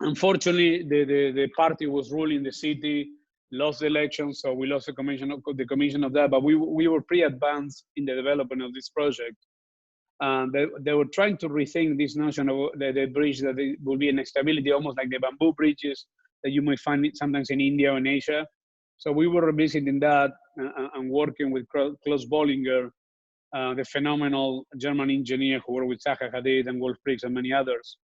Unfortunately, the party was ruling the city, lost the election, so we lost the commission of that. But we were pretty advanced in the development of this project. They were trying to rethink this notion of the bridge that it will be an stability, almost like the bamboo bridges that you might find sometimes in India or in Asia. So we were revisiting that and working with Klaus Bollinger, the phenomenal German engineer who worked with Zaha Hadid and Wolf Prix and many others,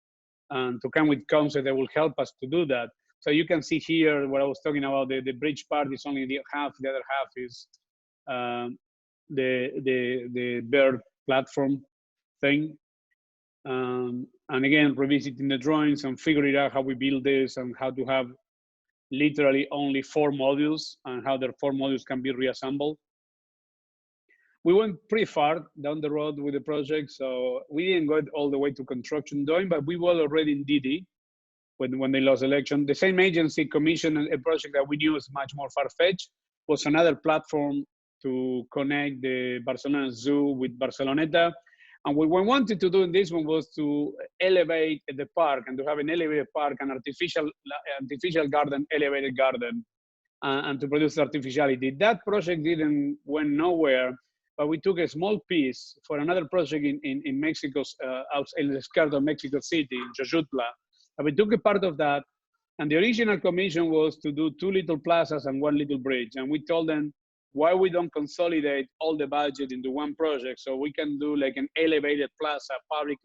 to come with concepts that will help us to do that. So you can see here what I was talking about. The bridge part is only the half. The other half is the bird platform thing. And again, revisiting the drawings and figuring out how we build this and how to have literally only 4 modules and how the 4 modules can be reassembled. We went pretty far down the road with the project, so we didn't go all the way to construction drawing, but we were already in DD when they lost election. The same agency commissioned a project that we knew was much more far-fetched, was another platform to connect the Barcelona Zoo with Barceloneta. And what we wanted to do in this one was to elevate the park and to have an elevated park, an artificial garden, elevated garden, and to produce artificiality. That project went nowhere, but we took a small piece for another project in Mexico's, in the skirt of Mexico City, in Jojutla. And we took a part of that, and the original commission was to do 2 little plazas and 1 little bridge. And we told them, why we don't consolidate all the budget into one project, so we can do like an elevated plaza, public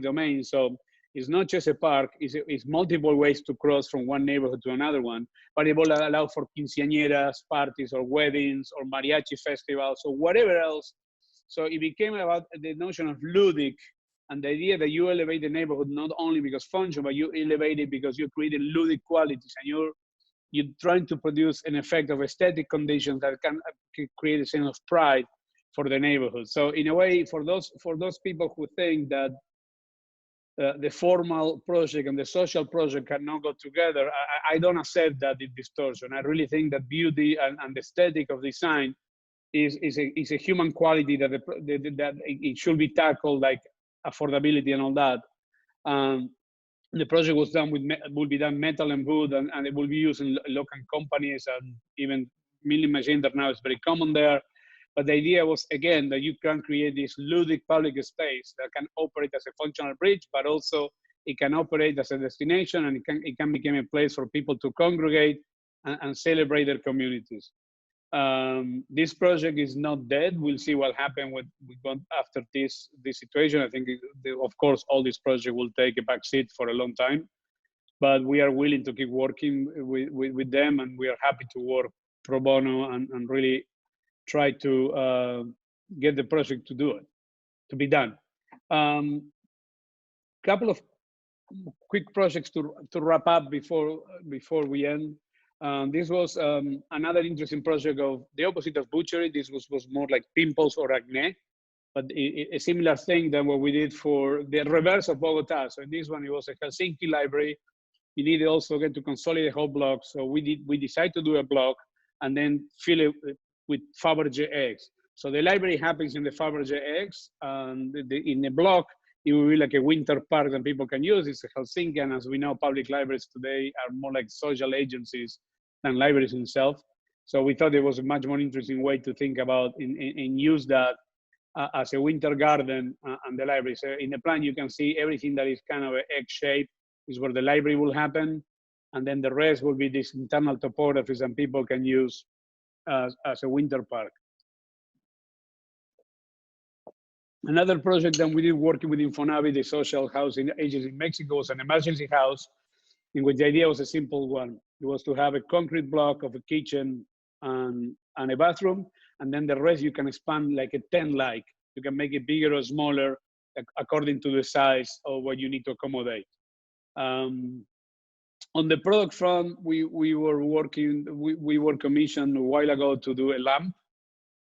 domain. So it's not just a park, it's multiple ways to cross from one neighborhood to another one, but it will allow for quinceañeras, parties, or weddings, or mariachi festivals, or whatever else. So it became about the notion of ludic, and the idea that you elevate the neighborhood not only because function, but you elevate it because you created ludic qualities, and you're trying to produce an effect of aesthetic conditions that can create a sense of pride for the neighborhood. So in a way, for those people who think that the formal project and the social project cannot go together, I don't accept that distortion. I really think that beauty and the aesthetic of design is a human quality that it should be tackled, like affordability and all that. The project was done will be done metal and wood, and it will be used in local companies, and even milling machines that now is very common there. But the idea was, again, that you can create this ludic public space that can operate as a functional bridge, but also it can operate as a destination, and it can become a place for people to congregate and celebrate their communities. This project is not dead. We'll see what happens after this situation. I think, of course, all this project will take a back seat for a long time, but we are willing to keep working with them, and we are happy to work pro bono and really try to get the project to be done. Couple of quick projects to wrap up before we end. This was another interesting project of the opposite of butchery. This was more like pimples or acne, but a similar thing than what we did for the reverse of Bogota. So in this one, it was a Helsinki library. You needed also again to consolidate the whole block. So we decided to do a block and then fill it with Fabergé eggs. So the library happens in the Fabergé eggs, and in the block, it will be like a winter park that people can use. It's a Helsinki, and as we know, public libraries today are more like social agencies than libraries themselves. So we thought it was a much more interesting way to think about and use that as a winter garden and the library. So in the plan, you can see everything that is kind of an egg shape is where the library will happen. And then the rest will be these internal topographies and people can use as a winter park. Another project that we did working with Infonavi, the social housing agency in Mexico, was an emergency house in which the idea was a simple one. It was to have a concrete block of a kitchen and a bathroom, and then the rest you can expand like a tent-like. You can make it bigger or smaller according to the size of what you need to accommodate. On the product front, we were commissioned a while ago to do a lamp.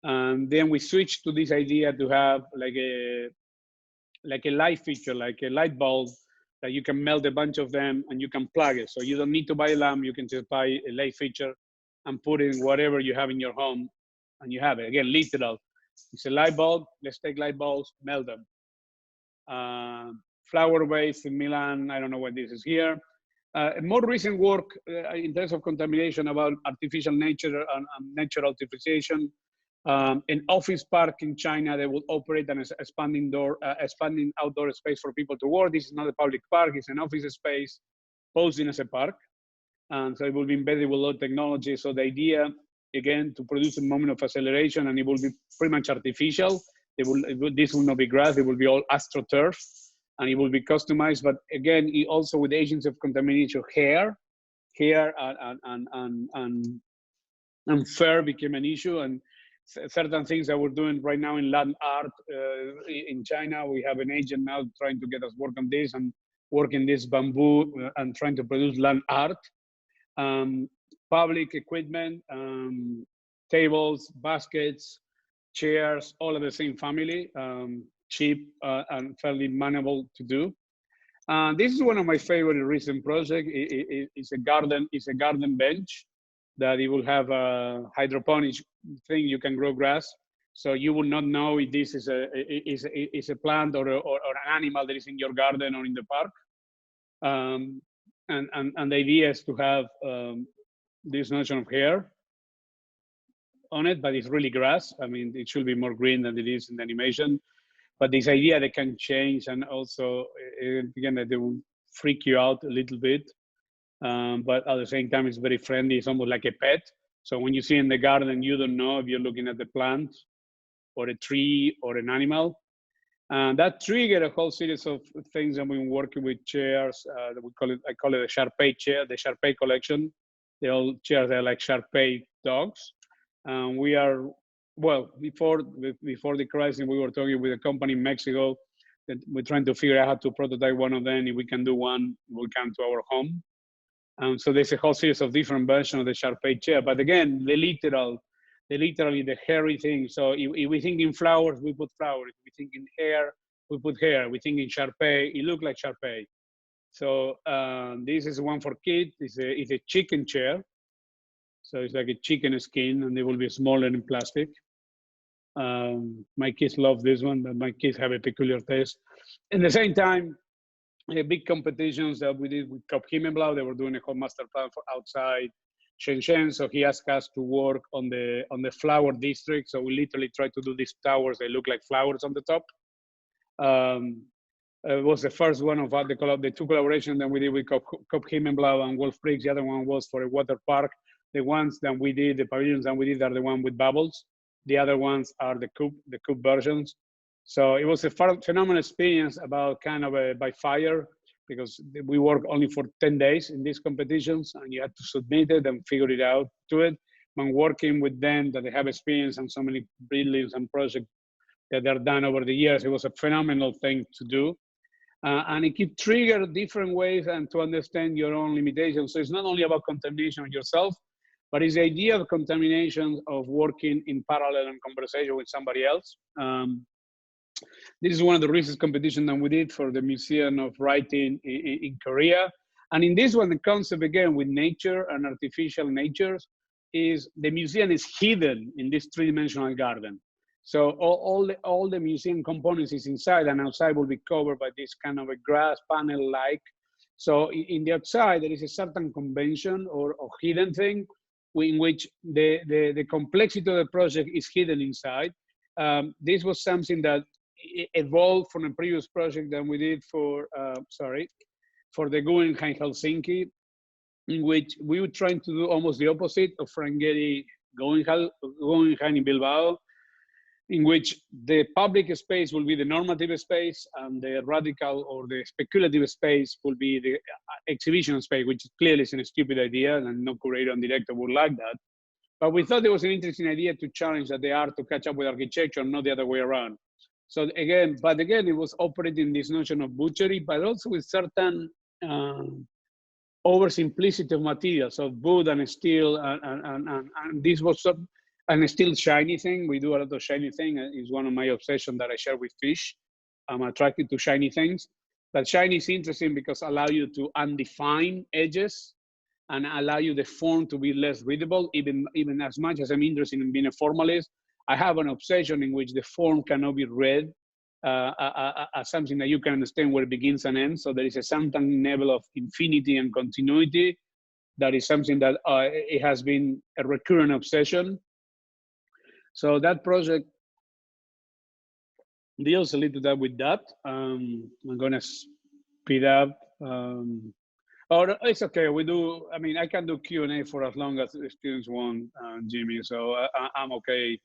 And then we switched to this idea to have like a light feature, like a light bulb that you can melt a bunch of them and you can plug it. So you don't need to buy a lamp, you can just buy a light feature and put in whatever you have in your home and you have it. Again, literal. It's a light bulb, let's take light bulbs, melt them. Flower vase in Milan, I don't know what this is here. More recent work in terms of contamination about artificial nature and natural artificiation. An office park in China that will operate an expanding outdoor space for people to work. This is not a public park, it's an office space posing as a park. And so it will be embedded with low technology. So the idea, again, to produce a moment of acceleration, and it will be pretty much artificial. This will not be grass, it will be all astroturf, and it will be customized. But again, it also with agents of contamination, hair and fur became an issue. And certain things that we're doing right now in land art in China. We have an agent now trying to get us work on this and work in this bamboo and trying to produce land art. Public equipment, tables, baskets, chairs, all of the same family, cheap and fairly manageable to do. This is one of my favorite recent projects. It's a garden bench that it will have a hydroponic thing. You can grow grass, so you will not know if this is a plant or an animal that is in your garden or in the park. And the idea is to have this notion of hair on it, but it's really grass. I mean, it should be more green than it is in the animation. But this idea that can change, and also again that they will freak you out a little bit. But at the same time, it's very friendly. It's almost like a pet. So when you see in the garden, you don't know if you're looking at the plant or a tree or an animal. That triggered a whole series of things. And we've been working with chairs. I call it a Shar-Pei chair, the Shar-Pei collection. They're all chairs that are like Shar-Pei dogs. We are, well, before the crisis, we were talking with a company in Mexico that we're trying to figure out how to prototype one of them. If we can do one, we'll come to our home. So there's a whole series of different versions of the Shar-Pei chair. But again, literally the hairy thing. So if we think in flowers, we put flowers. If we think in hair, we put hair. We think in Shar-Pei, it looks like Shar-Pei. So this is one for kids. It's a chicken chair. So it's like a chicken skin, and they will be smaller in plastic. My kids love this one, but my kids have a peculiar taste. At the same time, big competitions that we did with Kopp Himmelblau. They were doing a whole master plan for outside Shenzhen. So he asked us to work on the flower district. So we literally tried to do these towers. They look like flowers on the top. It was the first one of the two collaborations that we did with Kopp Himmelblau and Wolf Prix. The other one was for a water park. The ones that we did, the pavilions that we did, are the one with bubbles. The other ones are the coupe versions. So it was a phenomenal experience about kind of by fire, because we worked only for 10 days in these competitions, and you had to submit it and figure it out to it. when working with them that they have experience on so many buildings and projects that they're done over the years. It was a phenomenal thing to do. And it can trigger different ways and to understand your own limitations. So it's not only about contamination of yourself, but it's the idea of contamination of working in parallel and conversation with somebody else. This is one of the recent competitions that we did for the Museum of Writing in Korea. And in this one, the concept again with nature and artificial natures is the museum is hidden in this three-dimensional garden. So all the museum components is inside, and outside will be covered by this kind of a grass panel-like. So in the outside, there is a certain convention or hidden thing in which the complexity of the project is hidden inside. This was something that evolved from a previous project that we did for the Guggenheim Helsinki, in which we were trying to do almost the opposite of Frank Gehry Guggenheim in Bilbao, in which the public space will be the normative space and the radical or the speculative space will be the exhibition space, which clearly is a stupid idea and no curator and director would like that. But we thought it was an interesting idea to challenge that the art to catch up with architecture, not the other way around. So again, it was operating this notion of butchery, but also with certain oversimplicity of materials, of wood and steel, and this was and still shiny thing. We do a lot of shiny thing. It's one of my obsessions that I share with fish. I'm attracted to shiny things. But shiny is interesting because allow you to undefine edges and allow you the form to be less readable, even as much as I'm interested in being a formalist. I have an obsession in which the form cannot be read as something that you can understand where it begins and ends. So there is a certain level of infinity and continuity. That is something that it has been a recurrent obsession. So that project deals a little bit with that. I'm gonna speed up. Or it's okay, we do, I mean, I can do Q&A for as long as the students want, Jimmy, so I'm okay.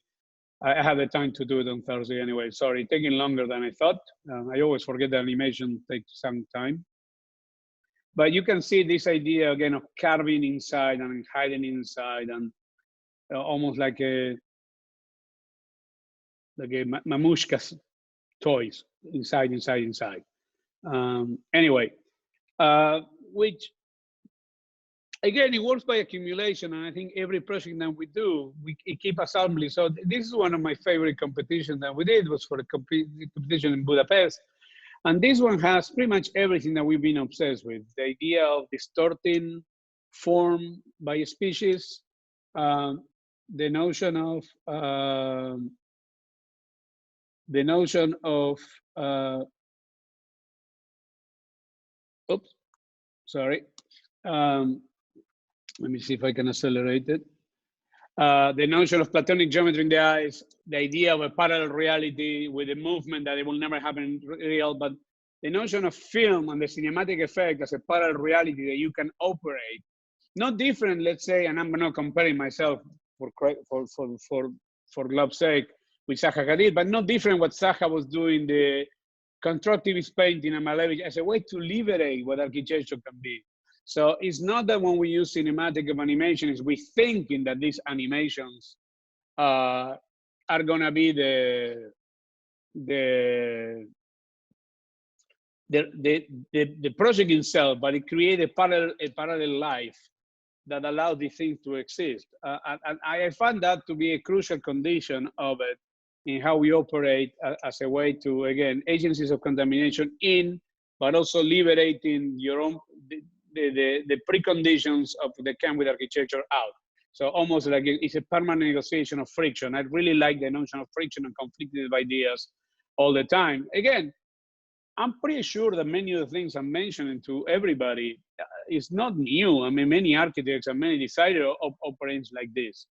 I have the time to do it on Thursday anyway. Sorry, taking longer than I thought. I always forget the animation takes some time. But you can see this idea again of carving inside and hiding inside and almost like a mamushka's toys inside. Anyway, which again, it works by accumulation, and I think every project that we do, we keep assembling. So this is one of my favorite competitions that we did, was for a competition in Budapest. And this one has pretty much everything that we've been obsessed with. The idea of distorting form by a species, the notion of oops, sorry. Let me see if I can accelerate it. The notion of platonic geometry in the eyes, the idea of a parallel reality with a movement that it will never happen in real, but the notion of film and the cinematic effect as a parallel reality that you can operate. Not different, let's say, and I'm not comparing myself for love's sake with Zaha Hadid, but not different what Zaha was doing, the constructivist painting and Malevich as a way to liberate what architecture can be. So it's not that when we use cinematic of animation, is we thinking that these animations are gonna be the project itself, but it creates a parallel life that allows these things to exist. And I find that to be a crucial condition of it in how we operate as a way to, again, agencies of contamination in, but also liberating your own, the preconditions of the camp with architecture out. So almost like it's a permanent negotiation of friction. I really like the notion of friction and conflicted ideas all the time. Again, I'm pretty sure that many of the things I'm mentioning to everybody is not new. I mean, many architects and many designers operate like this.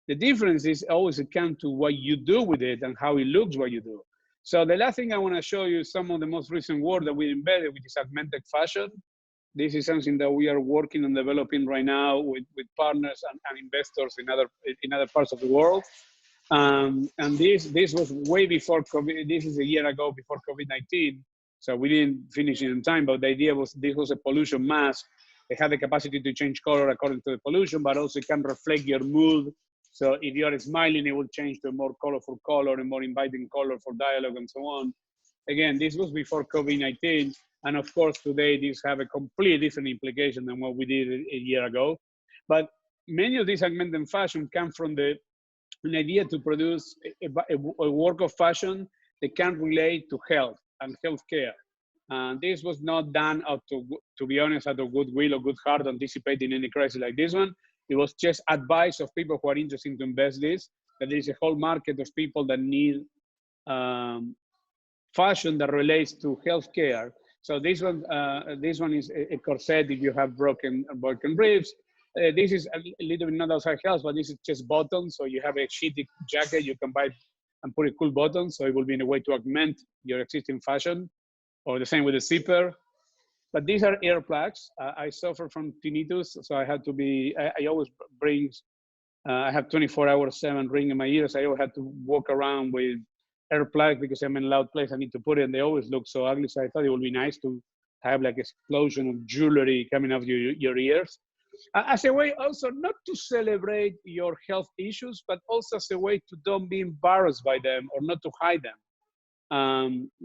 The difference is always it comes to what you do with it and how it looks what you do. So the last thing I want to show you is some of the most recent work that we embedded, which is augmented fashion. This is something that we are working on developing right now with partners and investors in other parts of the world. And this was way before COVID. This is a year ago before COVID-19. So we didn't finish it in time, but the idea was this was a pollution mask They have the capacity to change color according to the pollution, but also it can reflect your mood. So if you are smiling, it will change to a more colorful color, a more inviting color for dialogue and so on. Again, this was before COVID-19. And of course, today, these have a completely different implication than what we did a year ago. But many of these augmented fashion come from an idea to produce a work of fashion that can relate to health and healthcare. And this was not done out to be honest, out of goodwill or good heart, anticipating any crisis like this one. It was just advice of people who are interested to invest this, that there is a whole market of people that need fashion that relates to healthcare. So this one is a corset if you have broken ribs. This is a little bit not outside health, but this is just buttons. So you have a shitty jacket, you can buy and put a cool button. So it will be in a way to augment your existing fashion, or the same with the zipper. But these are earplugs. I suffer from tinnitus, so I had to be, I always bring, I have 24/7 ring in my ears. I always had to walk around with earplugs because I'm in a loud place. I need to put it, and they always look so ugly. So I thought it would be nice to have like an explosion of jewelry coming out of your ears. As a way also not to celebrate your health issues, but also as a way to don't be embarrassed by them or not to hide them.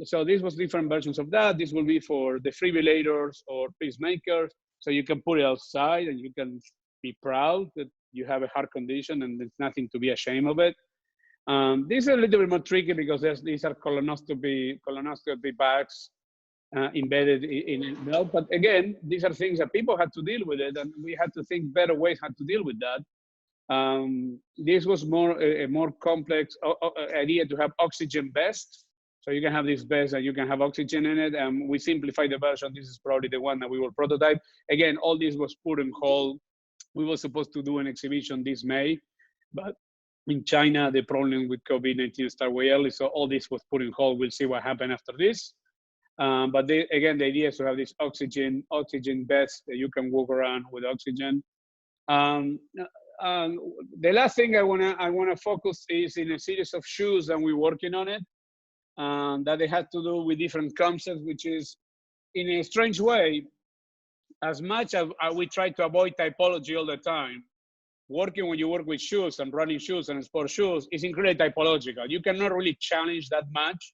So this was different versions of that. This will be for defibrillators or pacemakers. So you can put it outside and you can be proud that you have a heart condition and there's nothing to be ashamed of it. These are a little bit more tricky because these are colonoscopy bags embedded in milk. But again, these are things that people had to deal with it, and we had to think better ways how to deal with that. This was a more complex idea to have oxygen vests. So you can have this vest and you can have oxygen in it. And we simplified the version. This is probably the one that we will prototype. Again, all this was put on hold. We were supposed to do an exhibition this May, but in China, the problem with COVID-19 started way early. So all this was put on hold. We'll see what happened after this. But again, the idea is to have this oxygen vest that you can walk around with oxygen. The last thing I wanna focus is in a series of shoes, and we're working on it. That they had to do with different concepts, which is, in a strange way, as much as we try to avoid typology all the time, working when you work with shoes and running shoes and sport shoes is incredibly typological. You cannot really challenge that much.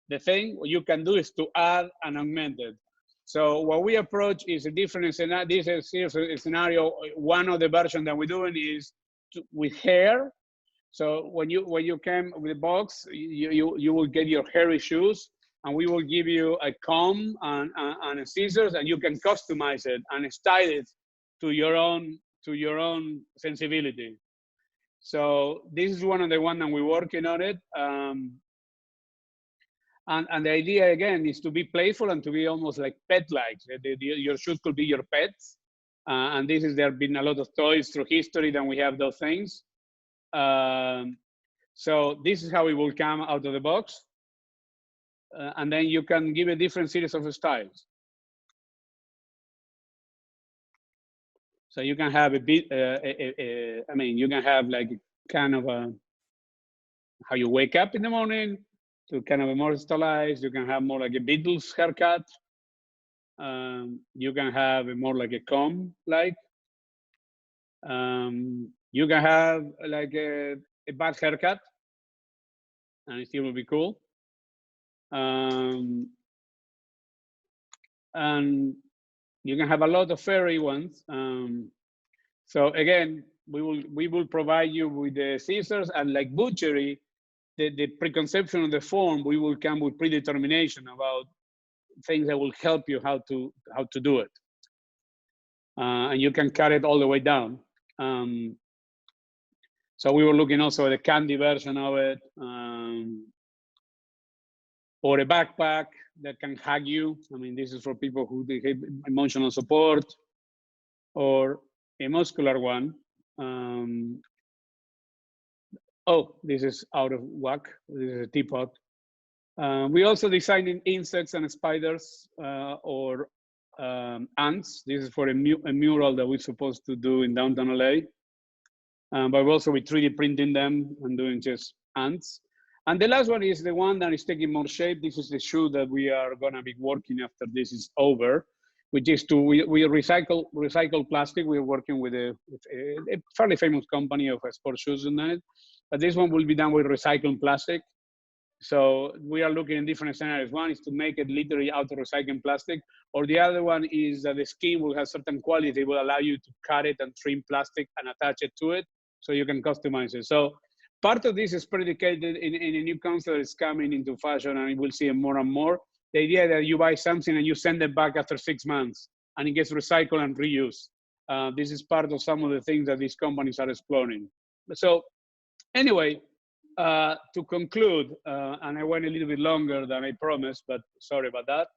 The thing what you can do is to add and augment it. So what we approach is a different scenario. This is a scenario. One of the versions that we're doing is with hair. So when you came with the box, you will get your hairy shoes, and we will give you a comb and a scissors, and you can customize it and style it to your own sensibility. So this is one of the ones that we're working on it. And the idea again is to be playful and to be almost like pet-like. Your shoes could be your pets. And there have been a lot of toys through history that we have those things. So this is how it will come out of the box. And then you can give a different series of styles. So you can have a bit, I mean, you can have like kind of how you wake up in the morning to kind of a more stylized. You can have more like a Beatles haircut. You can have a more like a comb like. You can have like a bad haircut, and it still will be cool. And you can have a lot of fairy ones. So again, we will provide you with the scissors, and like butchery, the preconception of the form, we will come with predetermination about things that will help you how to do it. And you can cut it all the way down. So we were looking also at a candy version of it, or a backpack that can hug you. I mean, this is for people who need emotional support, or a muscular one. Oh, this is out of whack. This is a teapot. We also designed insects and spiders or ants. This is for a mural that we're supposed to do in downtown LA. But also we 3D printing them and doing just ants. And the last one is the one that is taking more shape. This is the shoe that we are gonna be working after this is over. which is we recycle plastic. We're working with a fairly famous company of sports shoes on it, but this one will be done with recycled plastic. So we are looking at different scenarios. One is to make it literally out of recycled plastic, or the other one is that the skin will have certain quality. It will allow you to cut it and trim plastic and attach it to it, so you can customize it. So part of this is predicated in a new concept that is coming into fashion, and we'll see it more and more. The idea that you buy something and you send it back after 6 months and it gets recycled and reused. This is part of some of the things that these companies are exploring. So anyway, to conclude, and I went a little bit longer than I promised, but sorry about that,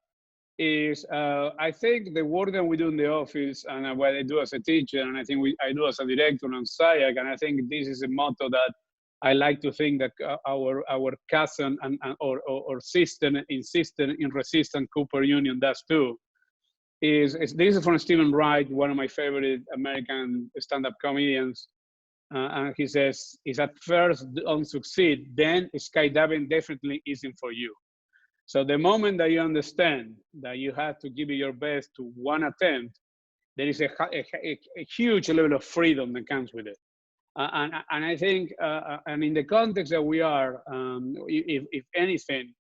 is I think the work that we do in the office and what I do as a teacher, and I think I do as a director on SCI-Arc, and I think this is a motto that I like to think that our cousin or sister in resistant Cooper Union does too. This is from Stephen Wright, one of my favorite American stand-up comedians. And he says, if at first don't succeed, then skydiving definitely isn't for you. So the moment that you understand that you have to give it your best to one attempt, there is a huge level of freedom that comes with it. And I think, and in the context that we are, if anything,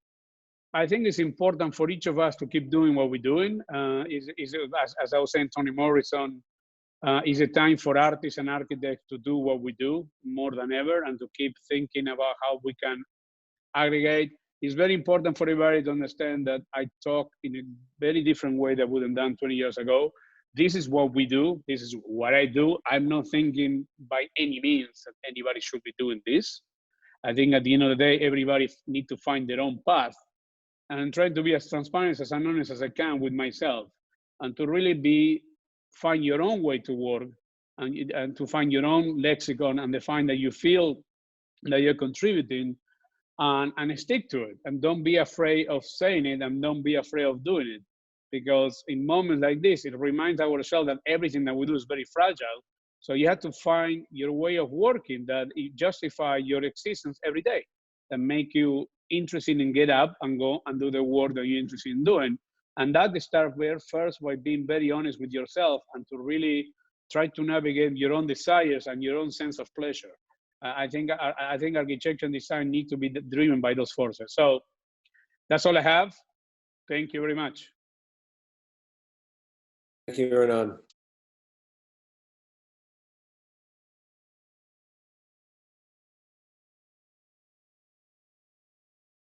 I think it's important for each of us to keep doing what we're doing. As I was saying, Toni Morrison, is a time for artists and architects to do what we do more than ever and to keep thinking about how we can aggregate. It's very important for everybody to understand that I talk in a very different way than I would have done 20 years ago. This is what we do. This is what I do. I'm not thinking by any means that anybody should be doing this. I think at the end of the day, everybody needs to find their own path. And I'm trying to be as transparent, as honest as I can with myself, and to really find your own way to work and to find your own lexicon and define that you feel that you're contributing and stick to it. And don't be afraid of saying it and don't be afraid of doing it. Because in moments like this, it reminds ourselves that everything that we do is very fragile. So you have to find your way of working that justify your existence every day, that make you interested in get up and go and do the work that you're interested in doing. And that starts first by being very honest with yourself and to really try to navigate your own desires and your own sense of pleasure. I think architecture and design need to be driven by those forces. So that's all I have. Thank you very much. Thank you, Hernan.